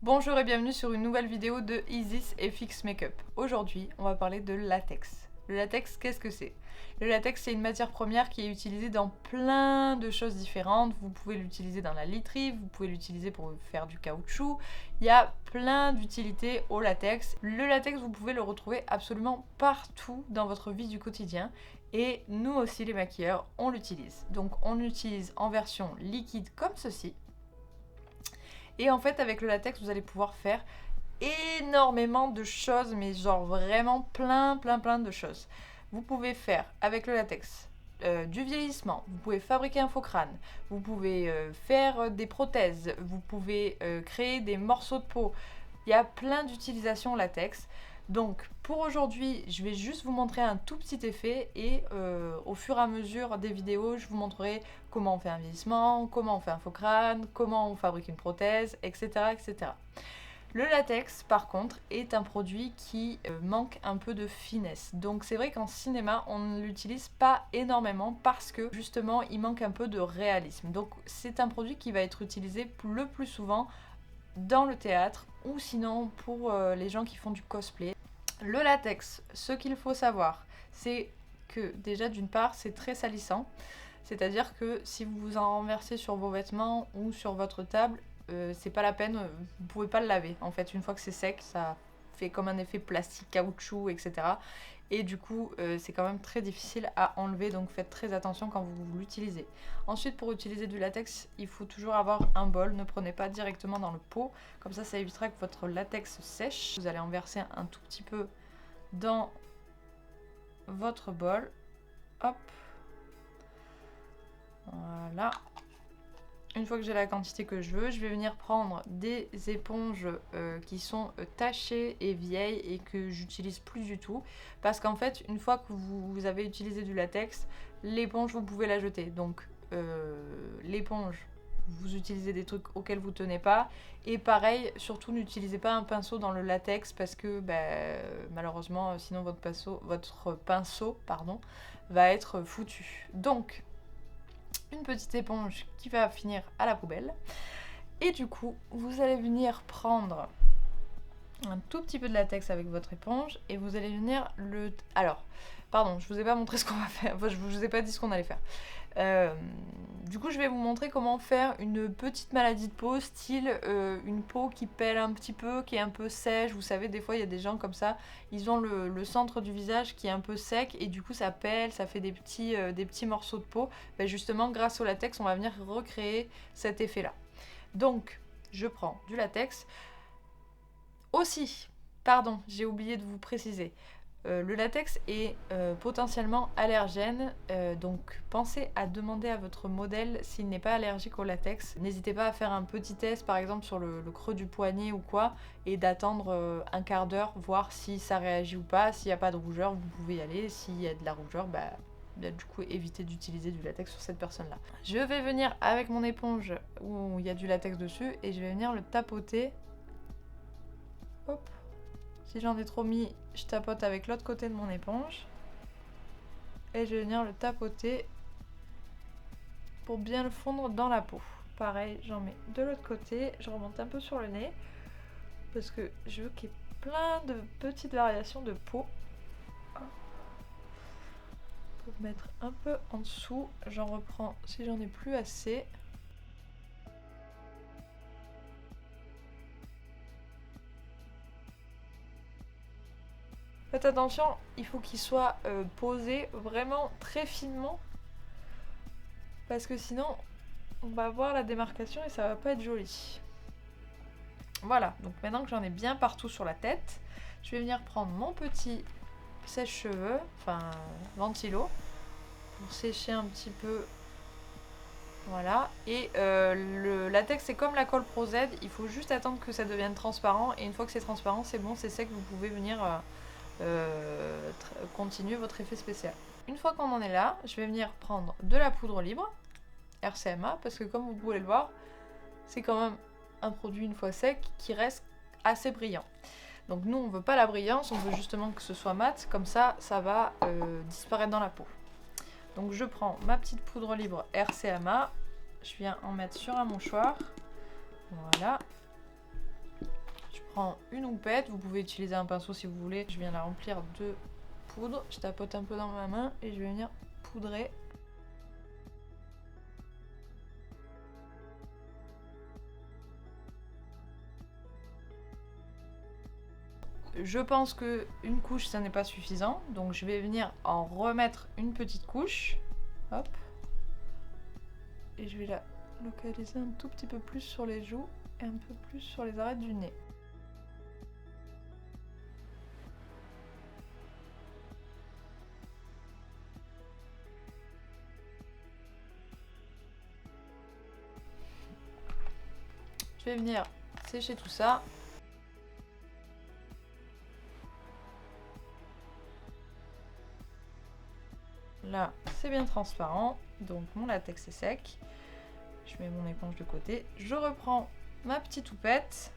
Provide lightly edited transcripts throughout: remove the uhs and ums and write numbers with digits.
Bonjour et bienvenue sur une nouvelle vidéo de Isis FX Makeup. Aujourd'hui, on va parler de latex. Le latex, qu'est-ce que c'est? Le latex, c'est une matière première qui est utilisée dans plein de choses différentes. Vous pouvez l'utiliser dans la literie, vous pouvez l'utiliser pour faire du caoutchouc. Il y a plein d'utilités au latex. Le latex, vous pouvez le retrouver absolument partout dans votre vie du quotidien. Et nous aussi, les maquilleurs, on l'utilise. Donc on l'utilise en version liquide comme ceci. Et en fait, avec le latex, vous allez pouvoir faire énormément de choses, mais genre vraiment plein de choses. Vous pouvez faire avec le latex du vieillissement, vous pouvez fabriquer un faux crâne, vous pouvez faire des prothèses, vous pouvez créer des morceaux de peau. Il y a plein d'utilisations latex. Donc pour aujourd'hui, je vais juste vous montrer un tout petit effet et au fur et à mesure des vidéos, je vous montrerai comment on fait un vieillissement, comment on fait un faux crâne, comment on fabrique une prothèse, etc. etc. Le latex, par contre, est un produit qui manque un peu de finesse. Donc c'est vrai qu'en cinéma, on ne l'utilise pas énormément parce que justement, il manque un peu de réalisme. Donc c'est un produit qui va être utilisé le plus souvent dans le théâtre ou sinon pour les gens qui font du cosplay. Le latex, ce qu'il faut savoir, c'est que déjà d'une part, c'est très salissant. C'est-à-dire que si vous vous en renversez sur vos vêtements ou sur votre table, c'est pas la peine, vous pouvez pas le laver. En fait, une fois que c'est sec, ça fait comme un effet plastique, caoutchouc, etc. Et du coup, c'est quand même très difficile à enlever, donc faites très attention quand vous l'utilisez. Ensuite, pour utiliser du latex, il faut toujours avoir un bol, ne prenez pas directement dans le pot, comme ça évitera que votre latex sèche. Vous allez en verser un tout petit peu dans votre bol, hop, voilà. Une fois que j'ai la quantité que je veux, je vais venir prendre des éponges qui sont tachées et vieilles et que j'utilise plus du tout. Parce qu'en fait, une fois que vous avez utilisé du latex, l'éponge, vous pouvez la jeter. Donc l'éponge, vous utilisez des trucs auxquels vous tenez pas. Et pareil, surtout n'utilisez pas un pinceau dans le latex parce que malheureusement, sinon votre pinceau va être foutu. Donc une petite éponge qui va finir à la poubelle. Et du coup, vous allez venir prendre un tout petit peu de latex avec votre éponge et vous allez venir le... Alors, pardon, je vous ai pas montré ce qu'on va faire. Enfin, je vous ai pas dit ce qu'on allait faire. Du coup, je vais vous montrer comment faire une petite maladie de peau, style une peau qui pèle un petit peu, qui est un peu sèche. Vous savez, des fois, il y a des gens comme ça, ils ont le centre du visage qui est un peu sec et du coup, ça pèle, ça fait des petits morceaux de peau. Ben justement, grâce au latex, on va venir recréer cet effet-là. Donc, je prends du latex. Aussi, pardon, j'ai oublié de vous préciser. Le latex est potentiellement allergène, donc pensez à demander à votre modèle s'il n'est pas allergique au latex. N'hésitez pas à faire un petit test par exemple sur le creux du poignet ou quoi, et d'attendre un quart d'heure, voir si ça réagit ou pas. S'il n'y a pas de rougeur, vous pouvez y aller. S'il y a de la rougeur, du coup évitez d'utiliser du latex sur cette personne là. Je vais venir avec mon éponge où il y a du latex dessus et je vais venir le tapoter. Hop. Si j'en ai trop mis, je tapote avec l'autre côté de mon éponge. Et je vais venir le tapoter pour bien le fondre dans la peau. Pareil, j'en mets de l'autre côté. Je remonte un peu sur le nez. Parce que je veux qu'il y ait plein de petites variations de peau. Pour mettre un peu en dessous. J'en reprends si j'en ai plus assez. Faites attention, il faut qu'il soit posé vraiment très finement. Parce que sinon, on va voir la démarcation et ça va pas être joli. Voilà, donc maintenant que j'en ai bien partout sur la tête, je vais venir prendre mon petit sèche-cheveux, enfin ventilo, pour sécher un petit peu. Voilà, et le latex c'est comme la colle Pro Z, il faut juste attendre que ça devienne transparent, et une fois que c'est transparent, c'est bon, c'est sec, vous pouvez venir continuer votre effet spécial. Une fois qu'on en est là, je vais venir prendre de la poudre libre, RCMA, parce que comme vous pouvez le voir, c'est quand même un produit une fois sec qui reste assez brillant. Donc nous on veut pas la brillance, on veut justement que ce soit mat, comme ça ça va disparaître dans la peau. Donc je prends ma petite poudre libre RCMA, je viens en mettre sur un mouchoir, voilà. prends une houppette, vous pouvez utiliser un pinceau si vous voulez. Je viens la remplir de poudre, je tapote un peu dans ma main et je vais venir poudrer. Je pense que une couche ça n'est pas suffisant, donc je vais venir en remettre une petite couche. Hop. Et je vais la localiser un tout petit peu plus sur les joues et un peu plus sur les arêtes du nez. Je vais venir sécher tout ça. Là, c'est bien transparent, donc mon latex est sec. Je mets mon éponge de côté. Je reprends ma petite houppette.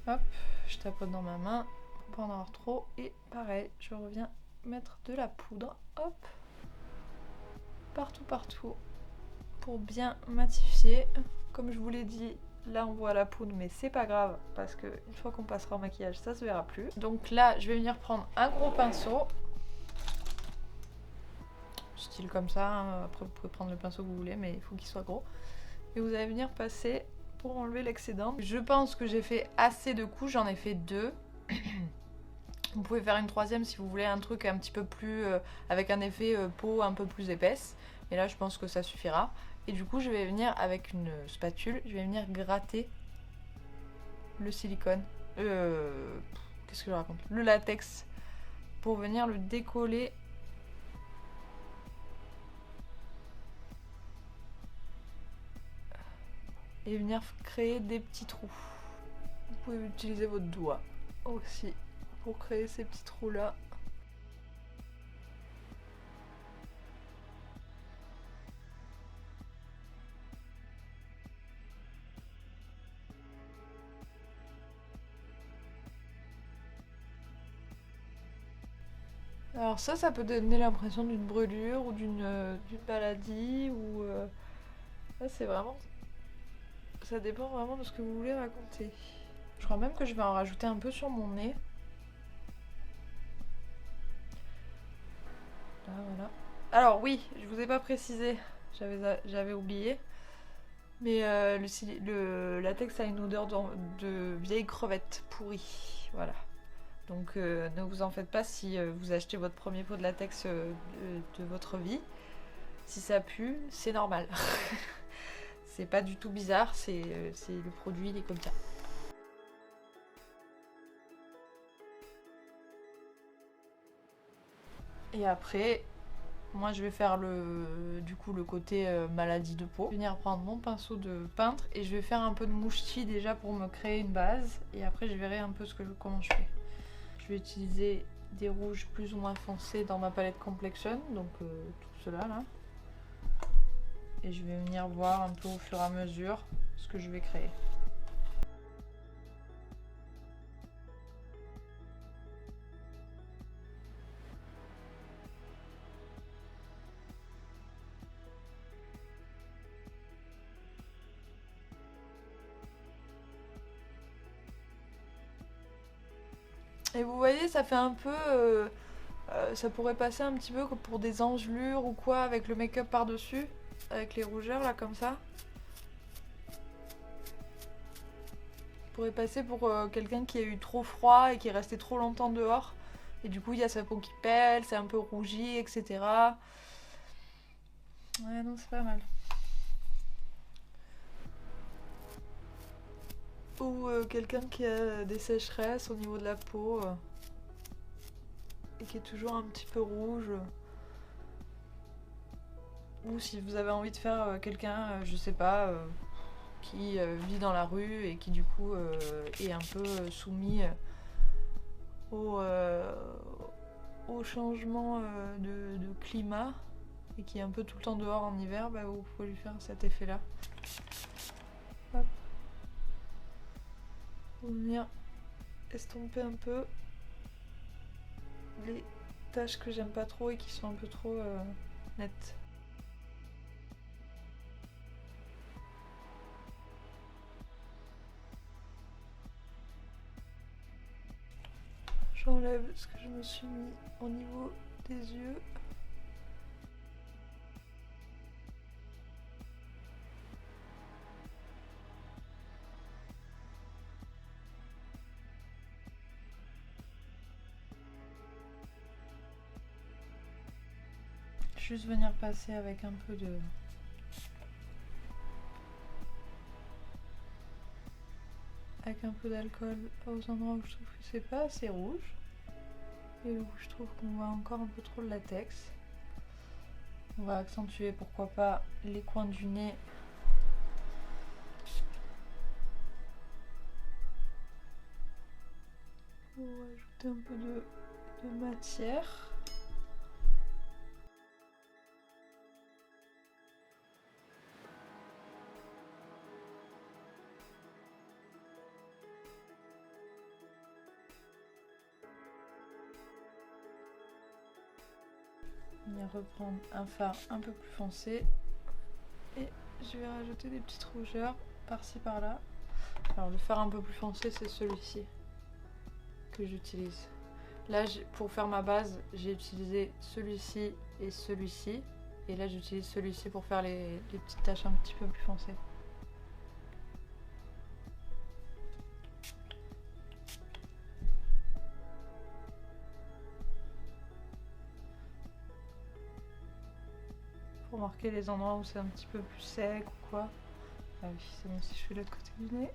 Hop, je tapote dans ma main pour pas en avoir trop. Et pareil, je reviens mettre de la poudre. Hop, partout, pour bien matifier. Comme je vous l'ai dit, là on voit la poudre, mais c'est pas grave parce que une fois qu'on passera au maquillage, ça se verra plus. Donc là, je vais venir prendre un gros pinceau. Style comme ça, hein. Après vous pouvez prendre le pinceau que vous voulez, mais il faut qu'il soit gros. Et vous allez venir passer pour enlever l'excédent. Je pense que j'ai fait assez de couches, j'en ai fait 2. Vous pouvez faire une 3e si vous voulez un truc un petit peu plus avec un effet peau un peu plus épaisse. Et là je pense que ça suffira. Et du coup je vais venir avec une spatule, je vais venir gratter le silicone. Qu'est-ce que je raconte? Le latex, pour venir le décoller. Et venir créer des petits trous. Vous pouvez utiliser votre doigt aussi pour créer ces petits trous là. Alors ça peut donner l'impression d'une brûlure ou d'une maladie ou... Là c'est vraiment... Ça dépend vraiment de ce que vous voulez raconter. Je crois même que je vais en rajouter un peu sur mon nez. Là, voilà. Alors oui, je vous ai pas précisé, j'avais oublié. Mais le latex a une odeur de vieille crevette pourrie. Voilà. Donc ne vous en faites pas si vous achetez votre premier pot de latex de votre vie. Si ça pue, c'est normal. C'est pas du tout bizarre, c'est le produit, il est comme ça. Et après, moi je vais faire du coup le côté maladie de peau. Je vais venir prendre mon pinceau de peintre et je vais faire un peu de mouchetis déjà pour me créer une base. Et après je verrai un peu comment je fais. Je vais utiliser des rouges plus ou moins foncés dans ma palette Complexion, donc tout cela là. Et je vais venir voir un peu au fur et à mesure ce que je vais créer. Et vous voyez, ça fait un peu... ça pourrait passer un petit peu pour des engelures ou quoi avec le make-up par-dessus. Avec les rougeurs là comme ça. Pourrait passer pour quelqu'un qui a eu trop froid et qui est resté trop longtemps dehors. Et du coup il y a sa peau qui pèle, c'est un peu rougi, etc. Ouais non c'est pas mal. Ou quelqu'un qui a des sécheresses au niveau de la peau et qui est toujours un petit peu rouge. Ou si vous avez envie de faire quelqu'un, je sais pas, qui vit dans la rue et qui du coup est un peu soumis au changement de climat et qui est un peu tout le temps dehors en hiver, bah, vous pouvez lui faire cet effet-là. Hop. Pour venir estomper un peu les taches que j'aime pas trop et qui sont un peu trop nettes. J'enlève ce que je me suis mis au niveau des yeux. Juste venir passer avec un peu de... avec un peu d'alcool aux endroits où je trouve que c'est pas assez rouge. Et où je trouve qu'on voit encore un peu trop le latex. On va accentuer pourquoi pas les coins du nez. On va ajouter un peu de matière. Venir reprendre un fard un peu plus foncé. Et je vais rajouter des petites rougeurs par-ci par-là. Alors le fard un peu plus foncé, c'est celui-ci que j'utilise. Là, pour faire ma base, j'ai utilisé celui-ci et celui-ci. Et là, j'utilise celui-ci pour faire les petites taches un petit peu plus foncées. Pour marquer les endroits où c'est un petit peu plus sec ou quoi. Ah oui, c'est bon si je fais l'autre côté du nez.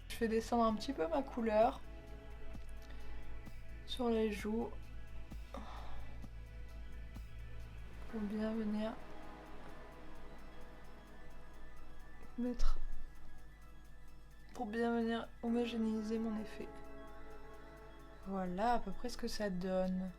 Je fais descendre un petit peu ma couleur sur les joues pour bien venir mettre, pour bien venir homogénéiser mon effet. Voilà à peu près ce que ça donne.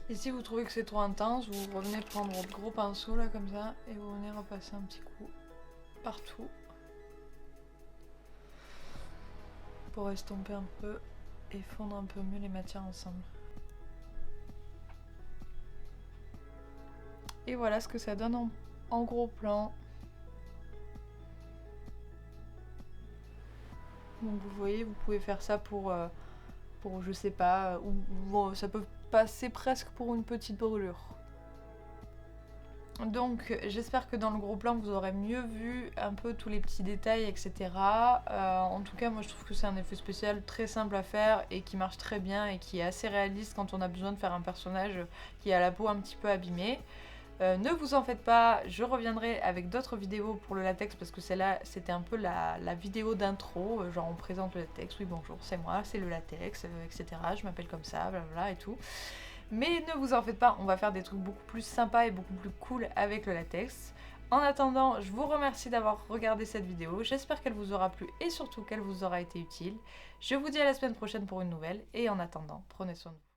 Et si vous trouvez que c'est trop intense, vous revenez prendre votre gros pinceau là comme ça et vous venez repasser un petit coup partout pour estomper un peu et fondre un peu mieux les matières ensemble. Et voilà ce que ça donne en gros plan. Donc vous voyez, vous pouvez faire ça pour je sais pas, ou ça peut passer presque pour une petite brûlure. Donc j'espère que dans le gros plan vous aurez mieux vu un peu tous les petits détails, etc. En tout cas moi je trouve que c'est un effet spécial très simple à faire et qui marche très bien et qui est assez réaliste quand on a besoin de faire un personnage qui a la peau un petit peu abîmée. Ne vous en faites pas, je reviendrai avec d'autres vidéos pour le latex parce que celle-là c'était un peu la vidéo d'intro, genre on présente le latex, oui bonjour c'est moi, c'est le latex, etc. Je m'appelle comme ça, blablabla et tout. Mais ne vous en faites pas, on va faire des trucs beaucoup plus sympas et beaucoup plus cool avec le latex. En attendant, je vous remercie d'avoir regardé cette vidéo, j'espère qu'elle vous aura plu et surtout qu'elle vous aura été utile. Je vous dis à la semaine prochaine pour une nouvelle et en attendant, prenez soin de vous.